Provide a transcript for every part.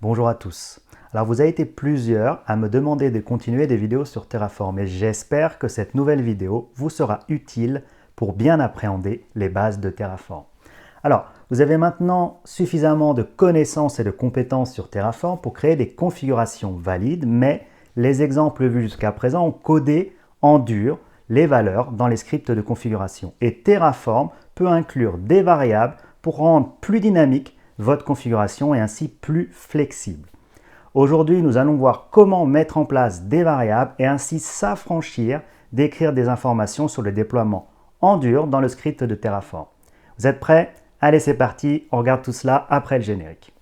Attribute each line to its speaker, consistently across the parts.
Speaker 1: Bonjour à tous. Alors vous avez été plusieurs à me demander de continuer des vidéos sur Terraform et j'espère que cette nouvelle vidéo vous sera utile pour bien appréhender les bases de Terraform. Alors, vous avez maintenant suffisamment de connaissances et de compétences sur Terraform pour créer des configurations valides, mais les exemples vus jusqu'à présent ont codé en dur les valeurs dans les scripts de configuration. Et Terraform peut inclure des variables pour rendre plus dynamique votre configuration et ainsi plus flexible. Aujourd'hui, nous allons voir comment mettre en place des variables et ainsi s'affranchir d'écrire des informations sur le déploiement en dur dans le script de Terraform. Vous êtes prêts? Allez, c'est parti, on regarde tout cela après le générique.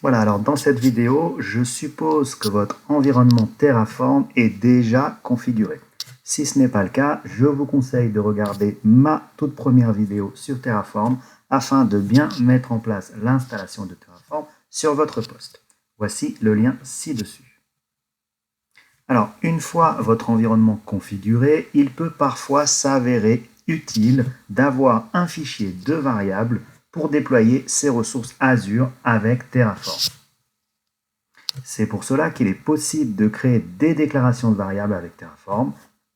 Speaker 1: Voilà, alors dans cette vidéo, je suppose que votre environnement Terraform est déjà configuré. Si ce n'est pas le cas, je vous conseille de regarder ma toute première vidéo sur Terraform afin de bien mettre en place l'installation de Terraform sur votre poste. Voici le lien ci-dessus. Alors, une fois votre environnement configuré, il peut parfois s'avérer utile d'avoir un fichier de variables pour déployer ses ressources Azure avec Terraform. C'est pour cela qu'il est possible de créer des déclarations de variables avec Terraform.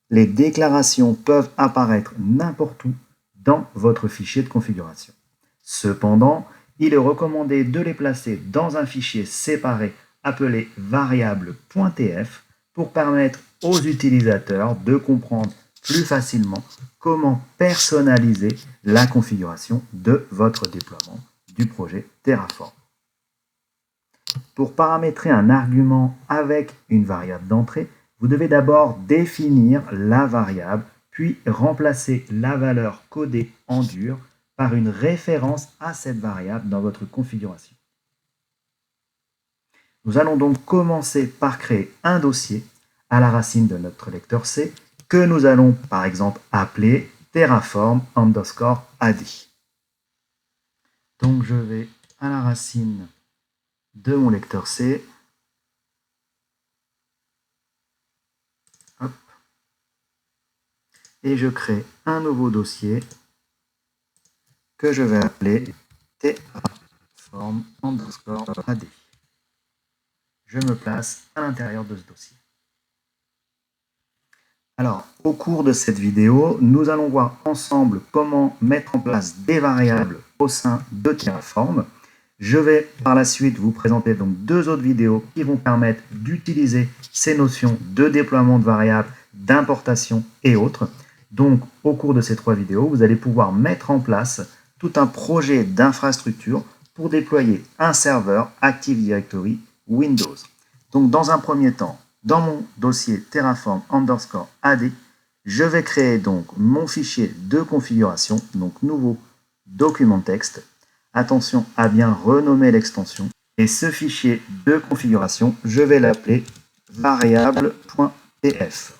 Speaker 1: Les déclarations peuvent apparaître n'importe où dans votre fichier de configuration. Cependant, il est recommandé de les placer dans un fichier séparé appelé variable.tf pour permettre aux utilisateurs de comprendre plus facilement comment personnaliser la configuration de votre déploiement du projet Terraform. Pour paramétrer un argument avec une variable d'entrée, vous devez d'abord définir la variable, puis remplacer la valeur codée en dur par une référence à cette variable dans votre configuration. Nous allons donc commencer par créer un dossier à la racine de notre lecteur C que nous allons par exemple appeler Terraform_AD. Donc je vais à la racine de mon lecteur C. Hop. Et je crée un nouveau dossier que je vais appeler Terraform_AD. Je me place à l'intérieur de ce dossier. Alors, au cours de cette vidéo, nous allons voir ensemble comment mettre en place des variables au sein de Terraform. Je vais par la suite vous présenter donc deux autres vidéos qui vont permettre d'utiliser ces notions de déploiement de variables, d'importation et autres. Donc, au cours de ces trois vidéos, vous allez pouvoir mettre en place tout un projet d'infrastructure pour déployer un serveur Active Directory Windows. Donc, dans un premier temps, dans mon dossier Terraform_AD, je vais créer donc mon fichier de configuration, donc nouveau document texte. Attention à bien renommer l'extension. Et ce fichier de configuration, je vais l'appeler variable.tf.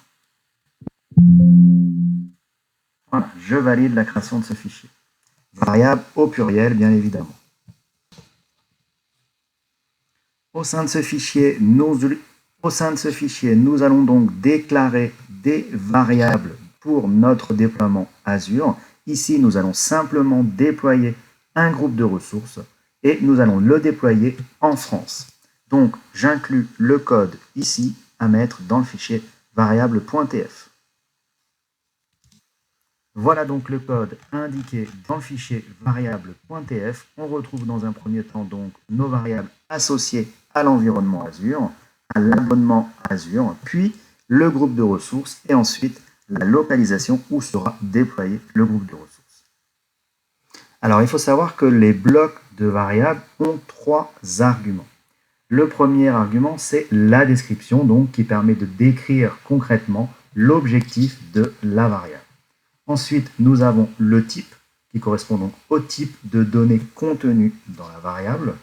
Speaker 1: Voilà, je valide la création de ce fichier. Variable au pluriel, bien évidemment. Au sein de ce fichier, nous allons donc déclarer des variables pour notre déploiement Azure. Ici, nous allons simplement déployer un groupe de ressources et nous allons le déployer en France. Donc, j'inclus le code ici à mettre dans le fichier variable.tf. Voilà donc le code indiqué dans le fichier variable.tf. On retrouve dans un premier temps donc nos variables associées à l'environnement Azure, à l'abonnement Azure, puis le groupe de ressources et ensuite la localisation où sera déployé le groupe de ressources. Alors, il faut savoir que les blocs de variables ont trois arguments. Le premier argument, c'est la description, donc qui permet de décrire concrètement l'objectif de la variable. Ensuite, nous avons le type, qui correspond donc au type de données contenues dans la variable.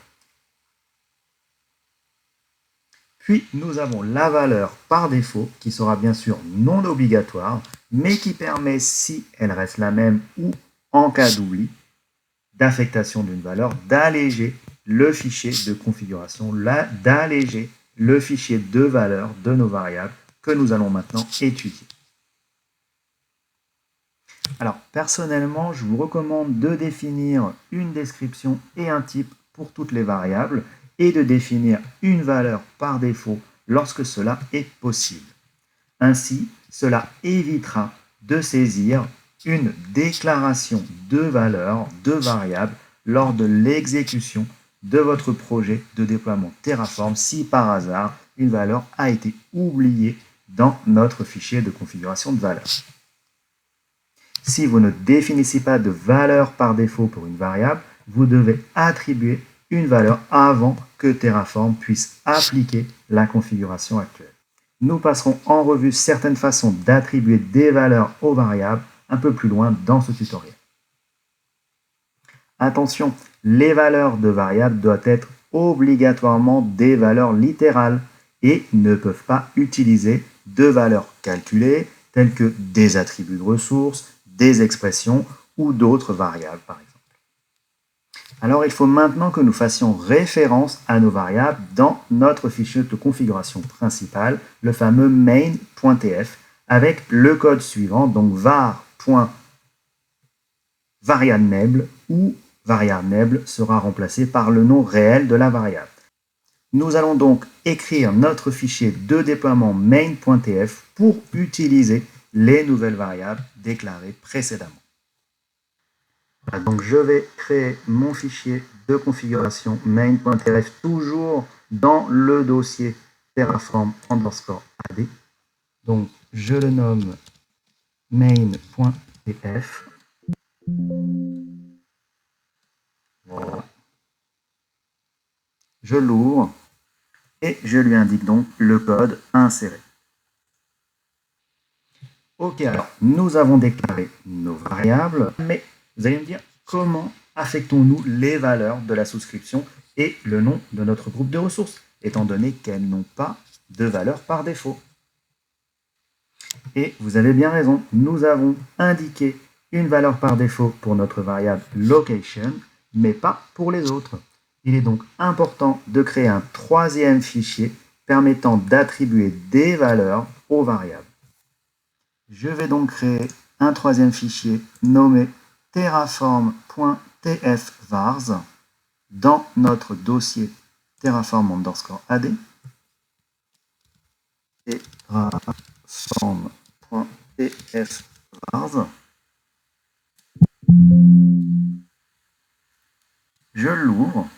Speaker 1: Puis, nous avons la valeur par défaut, qui sera bien sûr non obligatoire, mais qui permet, si elle reste la même ou en cas d'oubli, d'affectation d'une valeur, d'alléger le fichier de configuration, d'alléger le fichier de valeur de nos variables que nous allons maintenant étudier. Alors, personnellement, je vous recommande de définir une description et un type pour toutes les variables et de définir une valeur par défaut lorsque cela est possible. Ainsi, cela évitera de saisir une déclaration de valeur de variable lors de l'exécution de votre projet de déploiement Terraform si par hasard une valeur a été oubliée dans notre fichier de configuration de valeur. Si vous ne définissez pas de valeur par défaut pour une variable, vous devez attribuer une valeur avant que Terraform puisse appliquer la configuration actuelle. Nous passerons en revue certaines façons d'attribuer des valeurs aux variables un peu plus loin dans ce tutoriel. Attention, les valeurs de variables doivent être obligatoirement des valeurs littérales et ne peuvent pas utiliser de valeurs calculées telles que des attributs de ressources, des expressions ou d'autres variables par exemple. Alors il faut maintenant que nous fassions référence à nos variables dans notre fichier de configuration principal, le fameux main.tf, avec le code suivant, donc var.variablename où variablename sera remplacé par le nom réel de la variable. Nous allons donc écrire notre fichier de déploiement main.tf pour utiliser les nouvelles variables déclarées précédemment. Donc je vais créer mon fichier de configuration main.tf toujours dans le dossier terraform_ad. Donc je le nomme main.tf. Voilà. Je l'ouvre et je lui indique donc le code inséré. Ok, alors nous avons déclaré nos variables, mais vous allez me dire comment affectons-nous les valeurs de la souscription et le nom de notre groupe de ressources, étant donné qu'elles n'ont pas de valeur par défaut. Et vous avez bien raison, nous avons indiqué une valeur par défaut pour notre variable location, mais pas pour les autres. Il est donc important de créer un troisième fichier permettant d'attribuer des valeurs aux variables. Je vais donc créer un troisième fichier nommé terraform.tfvars dans notre dossier terraform_ad. Terraform.tfvars. Je l'ouvre.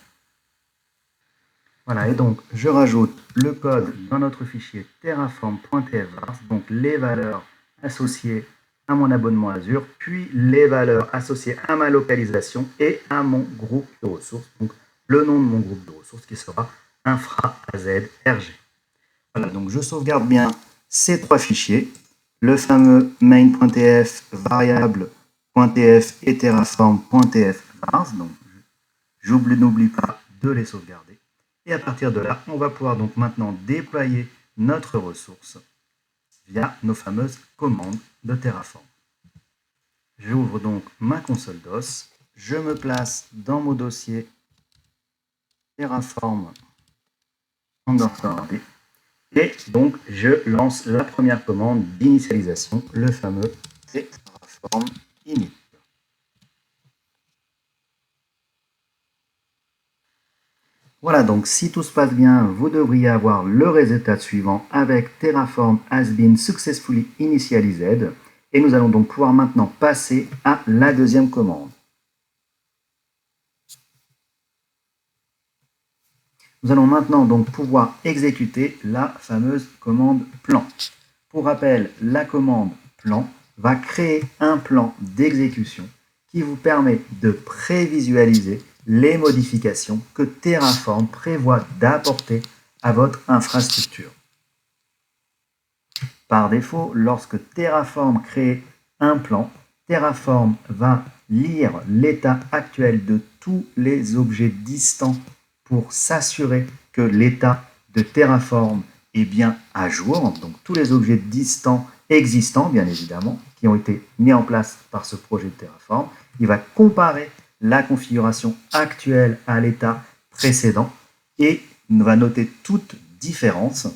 Speaker 1: Voilà, et donc je rajoute le code dans notre fichier terraform.tfvars, donc les valeurs associées à mon abonnement Azure, puis les valeurs associées à ma localisation et à mon groupe de ressources, donc le nom de mon groupe de ressources qui sera infra-az-rg. Voilà, donc je sauvegarde bien ces trois fichiers, le fameux main.tf, variable.tf et terraform.tfvars, donc n'oublie pas de les sauvegarder. Et à partir de là, on va pouvoir donc maintenant déployer notre ressource via nos fameuses commandes de Terraform. J'ouvre donc ma console DOS, je me place dans mon dossier Terraform_ad et donc je lance la première commande d'initialisation, le fameux Terraform init. Voilà, donc si tout se passe bien, vous devriez avoir le résultat suivant avec Terraform has been successfully initialized. Et nous allons donc pouvoir maintenant passer à la deuxième commande. Nous allons maintenant donc pouvoir exécuter la fameuse commande plan. Pour rappel, la commande plan va créer un plan d'exécution qui vous permet de prévisualiser les modifications que Terraform prévoit d'apporter à votre infrastructure. Par défaut, lorsque Terraform crée un plan, Terraform va lire l'état actuel de tous les objets distants pour s'assurer que l'état de Terraform est bien à jour. Donc tous les objets distants existants, bien évidemment, qui ont été mis en place par ce projet de Terraform. Il va comparer la configuration actuelle à l'état précédent et va noter toute différence.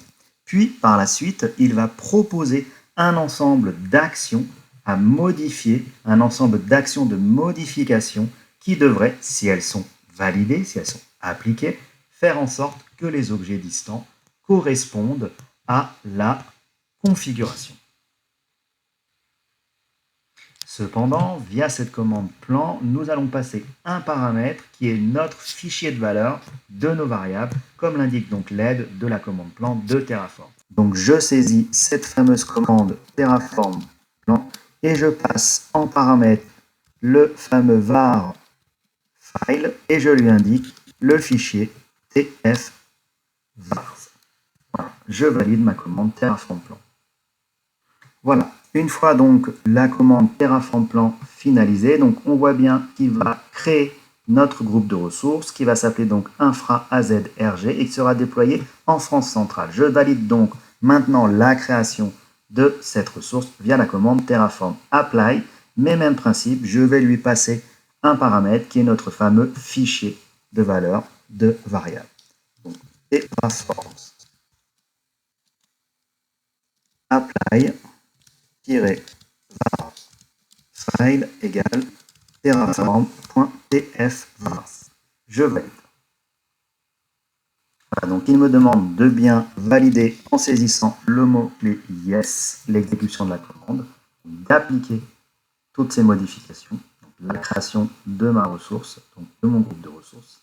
Speaker 1: Puis, par la suite, il va proposer un ensemble d'actions à modifier, un ensemble d'actions de modification qui devraient, si elles sont validées, si elles sont appliquées, faire en sorte que les objets distants correspondent à la configuration. Cependant, via cette commande plan, nous allons passer un paramètre qui est notre fichier de valeur de nos variables, comme l'indique donc l'aide de la commande plan de Terraform. Donc je saisis cette fameuse commande Terraform plan et je passe en paramètre le fameux var file et je lui indique le fichier tf vars. Voilà, je valide ma commande Terraform plan. Voilà. Une fois donc la commande Terraform plan finalisée, donc on voit bien qu'il va créer notre groupe de ressources qui va s'appeler donc infra AZRG et qui sera déployé en France centrale. Je valide donc maintenant la création de cette ressource via la commande Terraform apply, mais même principe, je vais lui passer un paramètre qui est notre fameux fichier de valeur de variable. Donc Terraform apply var file égale terraform.tfvars. Je valide. Voilà, donc il me demande de bien valider en saisissant le mot-clé yes, l'exécution de la commande, d'appliquer toutes ces modifications, donc la création de ma ressource, donc de mon groupe de ressources.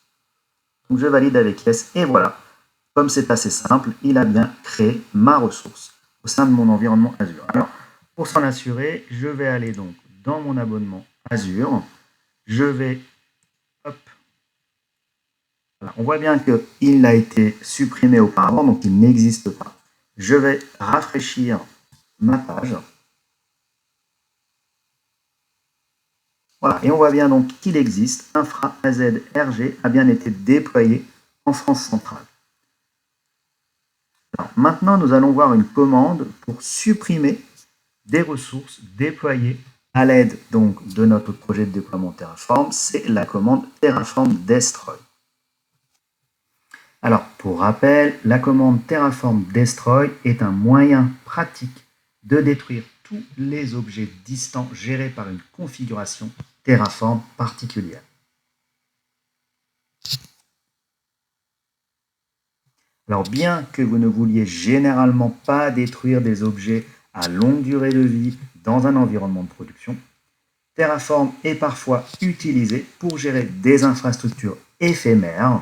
Speaker 1: Donc je valide avec yes et voilà, comme c'est assez simple, il a bien créé ma ressource au sein de mon environnement Azure. Alors, pour s'en assurer, je vais aller donc dans mon abonnement Azure. Je vais, hop, voilà, on voit bien qu'il a été supprimé auparavant, donc il n'existe pas. Je vais rafraîchir ma page. Voilà, et on voit bien donc qu'il existe. Infra AZRG a bien été déployé en France centrale. Alors, maintenant, nous allons voir une commande pour supprimer des ressources déployées à l'aide donc de notre projet de déploiement Terraform, c'est la commande Terraform Destroy. Alors, pour rappel, la commande Terraform Destroy est un moyen pratique de détruire tous les objets distants gérés par une configuration Terraform particulière. Alors, bien que vous ne vouliez généralement pas détruire des objets à longue durée de vie dans un environnement de production, Terraform est parfois utilisé pour gérer des infrastructures éphémères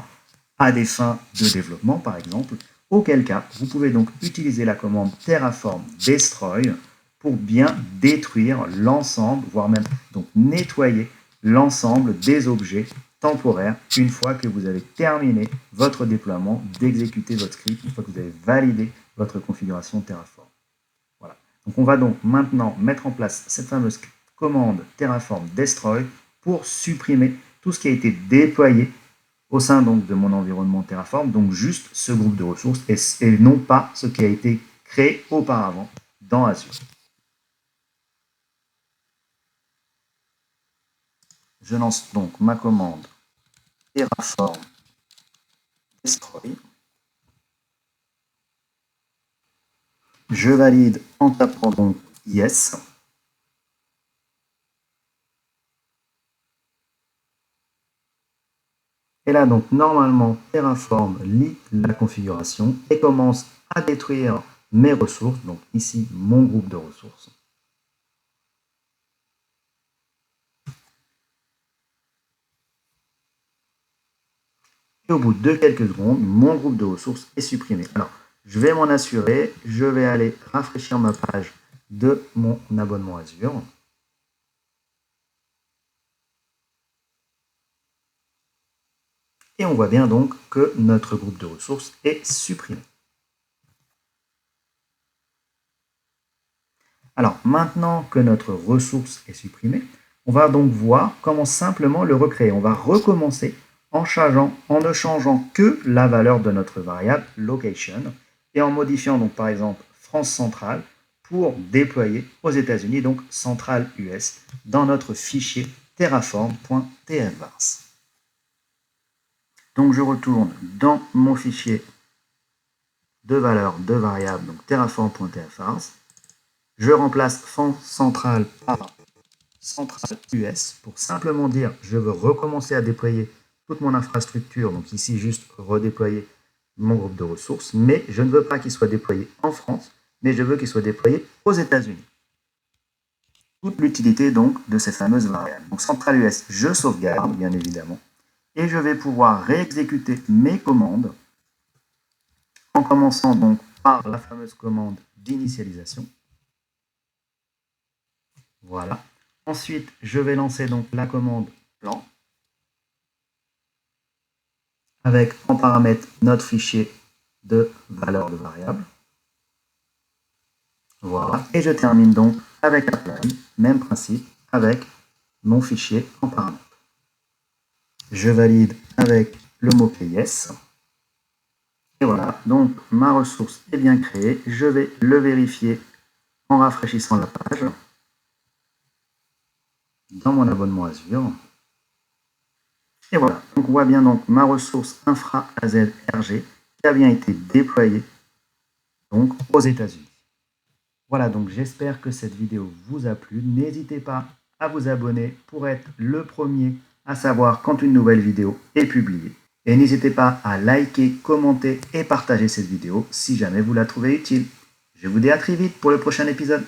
Speaker 1: à des fins de développement, par exemple, auquel cas, vous pouvez donc utiliser la commande Terraform Destroy pour bien détruire l'ensemble, voire même donc nettoyer l'ensemble des objets temporaires une fois que vous avez terminé votre déploiement, d'exécuter votre script, une fois que vous avez validé votre configuration Terraform. Voilà. Donc on va donc maintenant mettre en place cette fameuse commande Terraform Destroy pour supprimer tout ce qui a été déployé au sein donc de mon environnement Terraform, donc juste ce groupe de ressources et non pas ce qui a été créé auparavant dans Azure. Je lance donc ma commande Terraform Destroy. Je valide en tapant donc Yes. Et là, donc, normalement, Terraform lit la configuration et commence à détruire mes ressources. Donc, ici, mon groupe de ressources. Et au bout de quelques secondes, mon groupe de ressources est supprimé. Alors, je vais m'en assurer. Je vais aller rafraîchir ma page de mon abonnement Azure. Et on voit bien donc que notre groupe de ressources est supprimé. Alors, maintenant que notre ressource est supprimée, on va donc voir comment simplement le recréer. On va recommencer en ne changeant que la valeur de notre variable location et en modifiant donc par exemple France centrale pour déployer aux États-Unis, donc centrale US, dans notre fichier terraform.tfvars. Donc je retourne dans mon fichier de valeurs de variables, donc terraform.terraforms. Je remplace fond central par central US pour simplement dire je veux recommencer à déployer toute mon infrastructure, donc ici juste redéployer mon groupe de ressources, mais je ne veux pas qu'il soit déployé en France, mais je veux qu'il soit déployé aux États-Unis. Toute l'utilité donc de ces fameuses variables. Donc central US, je sauvegarde bien évidemment, et je vais pouvoir réexécuter mes commandes en commençant donc par la fameuse commande d'initialisation. Voilà. Ensuite, je vais lancer donc la commande plan avec en paramètre notre fichier de valeur de variable. Voilà. Et je termine donc avec apply, même principe, avec mon fichier en paramètre. Je valide avec le mot-clé yes. Et voilà, donc ma ressource est bien créée. Je vais le vérifier en rafraîchissant la page dans mon abonnement Azure. Et voilà, donc on voit bien donc ma ressource infra AZ-RG qui a bien été déployée donc aux États-Unis. Voilà, donc j'espère que cette vidéo vous a plu. N'hésitez pas à vous abonner pour être le premier à savoir quand une nouvelle vidéo est publiée. Et n'hésitez pas à liker, commenter et partager cette vidéo si jamais vous la trouvez utile. Je vous dis à très vite pour le prochain épisode.